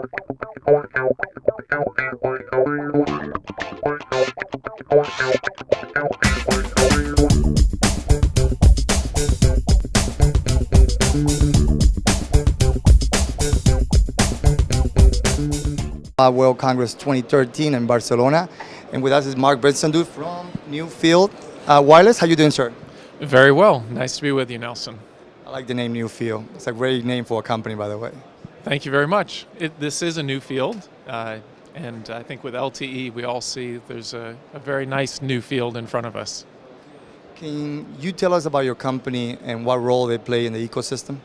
World Congress 2013 in Barcelona. And with us is Marc Bensadoun from Newfield Wireless. How you doing, sir? Very well. Nice to be with you, Nelson. I like the name Newfield. It's a great name for a company, by the way. Thank you very much. This is a new field, and I think with LTE we all see there's a very nice new field in front of us. Can you tell us about your company and what role they play in the ecosystem?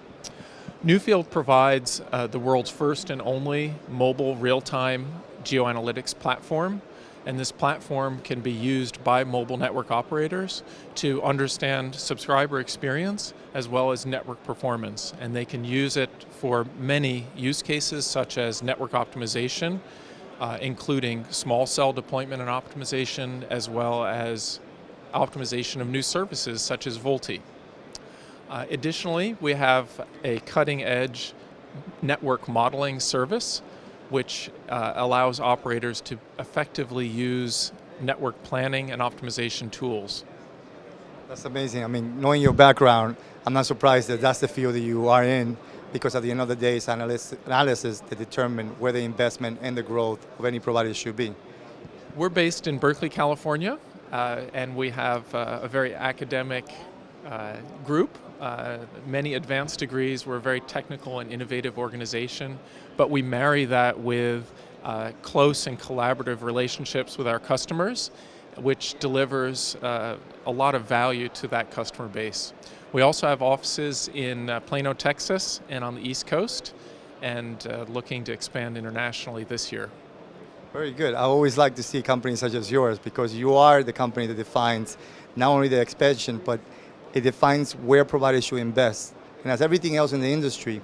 Newfield provides the world's first and only mobile real-time geoanalytics platform, and this platform can be used by mobile network operators to understand subscriber experience as well as network performance, and they can use it for many use cases such as network optimization, including small cell deployment and optimization, as well as optimization of new services such as VoLTE. Additionally, we have a cutting-edge network modeling service which allows operators to effectively use network planning and optimization tools. That's amazing. I mean, knowing your background, I'm not surprised that that's the field that you are in, because at the end of the day, it's analysis that determine where the investment and the growth of any provider should be. We're based in Berkeley, California, and we have a very academic group, many advanced degrees. We're a very technical and innovative organization, but we marry that with close and collaborative relationships with our customers, which delivers a lot of value to that customer base. We also have offices in Plano, Texas, and on the East Coast, and looking to expand internationally this year. Very good. I always like to see companies such as yours, because you are the company that defines not only the expansion, but it defines where providers should invest. And as everything else in the industry,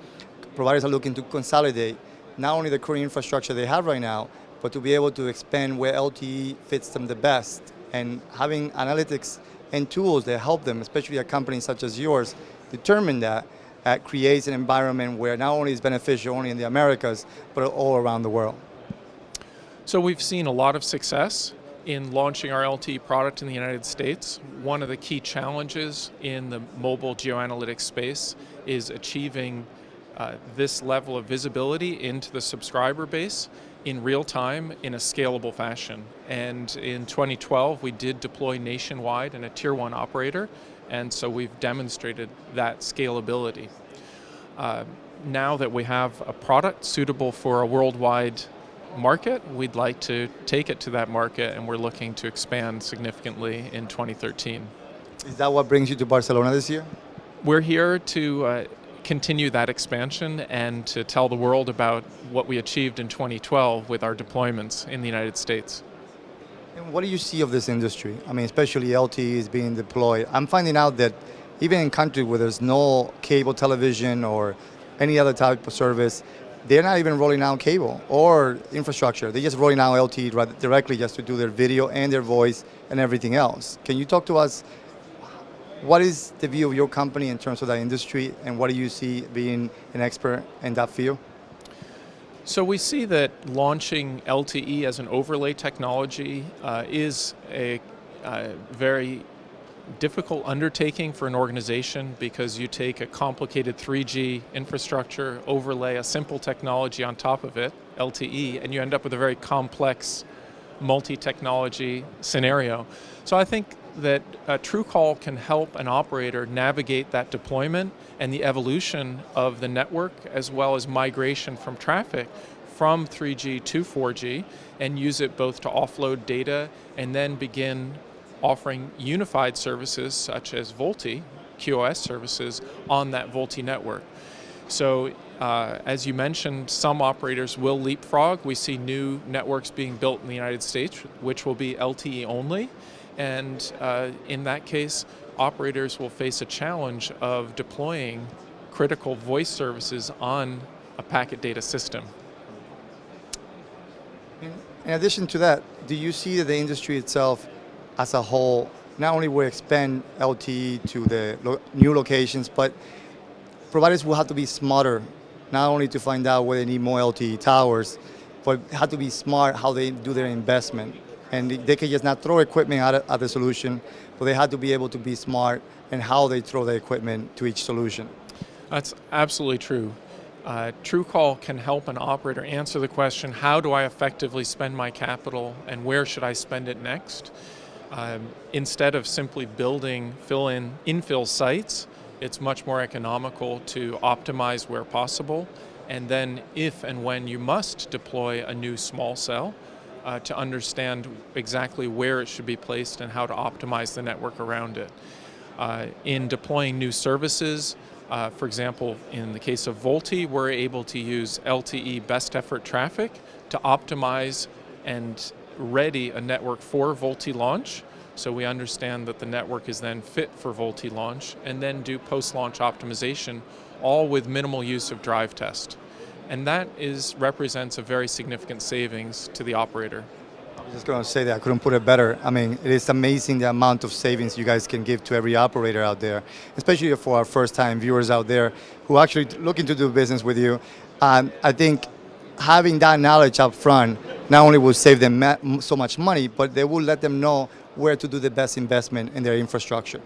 providers are looking to consolidate not only the current infrastructure they have right now, but to be able to expand where LTE fits them the best. And having analytics and tools that help them, especially a company such as yours, determine that creates an environment where not only is beneficial only in the Americas, but all around the world. So we've seen a lot of success in launching our LTE product in the United States. One of the key challenges in the mobile geoanalytics space is achieving this level of visibility into the subscriber base in real time in a scalable fashion. And in 2012, we did deploy nationwide in a Tier 1 operator, and so we've demonstrated that scalability. Now that we have a product suitable for a worldwide market, we'd like to take it to that market, and we're looking to expand significantly in 2013. Is that what brings you to Barcelona this year? We're here to continue that expansion and to tell the world about what we achieved in 2012 with our deployments in the United States. And what do you see of this industry? I mean, especially LTE is being deployed. I'm finding out that even in countries where there's no cable television or any other type of service, they're not even rolling out cable or infrastructure. They're just rolling out LTE directly just to do their video and their voice and everything else. Can you talk to us? What is the view of your company in terms of that industry, and what do you see being an expert in that field? So we see that launching LTE as an overlay technology is a very difficult undertaking for an organization, because you take a complicated 3G infrastructure, overlay a simple technology on top of it, LTE, and you end up with a very complex multi-technology scenario. So I think that TrueCall can help an operator navigate that deployment and the evolution of the network, as well as migration from traffic from 3G to 4G, and use it both to offload data and then begin offering unified services such as VoLTE, QoS services, on that VoLTE network. So as you mentioned, some operators will leapfrog. We see new networks being built in the United States, which will be LTE only. And in that case, operators will face a challenge of deploying critical voice services on a packet data system. In addition to that, do you see that the industry itself as a whole not only will expand LTE to the new locations, but providers will have to be smarter not only to find out where they need more LTE towers, but have to be smart how they do their investment. And they can just not throw equipment at the solution, but they have to be able to be smart in how they throw the equipment to each solution. That's absolutely true. TrueCall can help an operator answer the question, how do I effectively spend my capital and where should I spend it next? Instead of simply building infill sites, it's much more economical to optimize where possible, and then if and when you must deploy a new small cell, to understand exactly where it should be placed and how to optimize the network around it. In deploying new services, for example, in the case of VoLTE, we're able to use LTE best effort traffic to optimize and ready a network for VoLTE launch. So we understand that the network is then fit for VoLTE launch, and then do post-launch optimization, all with minimal use of drive test. And that represents a very significant savings to the operator. I was just going to say that I couldn't put it better. I mean, it is amazing the amount of savings you guys can give to every operator out there, especially for our first-time viewers out there who are actually looking to do business with you. I think having that knowledge up front not only will save them so much money, but they will let them know where to do the best investment in their infrastructure.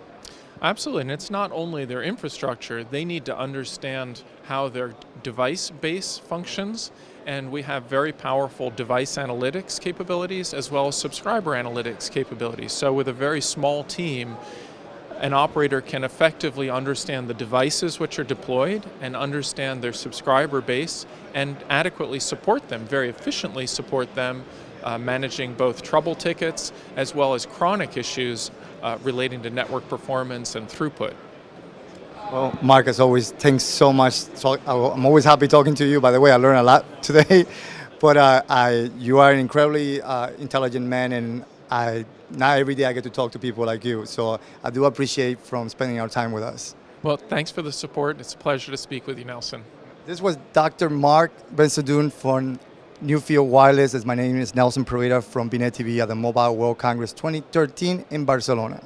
Absolutely, and it's not only their infrastructure, they need to understand how their device base functions, and we have very powerful device analytics capabilities as well as subscriber analytics capabilities. So with a very small team, an operator can effectively understand the devices which are deployed and understand their subscriber base and adequately support them, very efficiently support them, managing both trouble tickets as well as chronic issues relating to network performance and throughput. Well, Marc, as always, thanks so much. So I'm always happy talking to you. By the way, I learned a lot today. But you are an incredibly intelligent man, and not every day I get to talk to people like you. So I do appreciate from spending our time with us. Well, thanks for the support. It's a pleasure to speak with you, Nelson. This was Dr. Marc Bensadoun from Newfield Wireless. As my name is Nelson Pereira from bnetTV at the Mobile World Congress 2013 in Barcelona.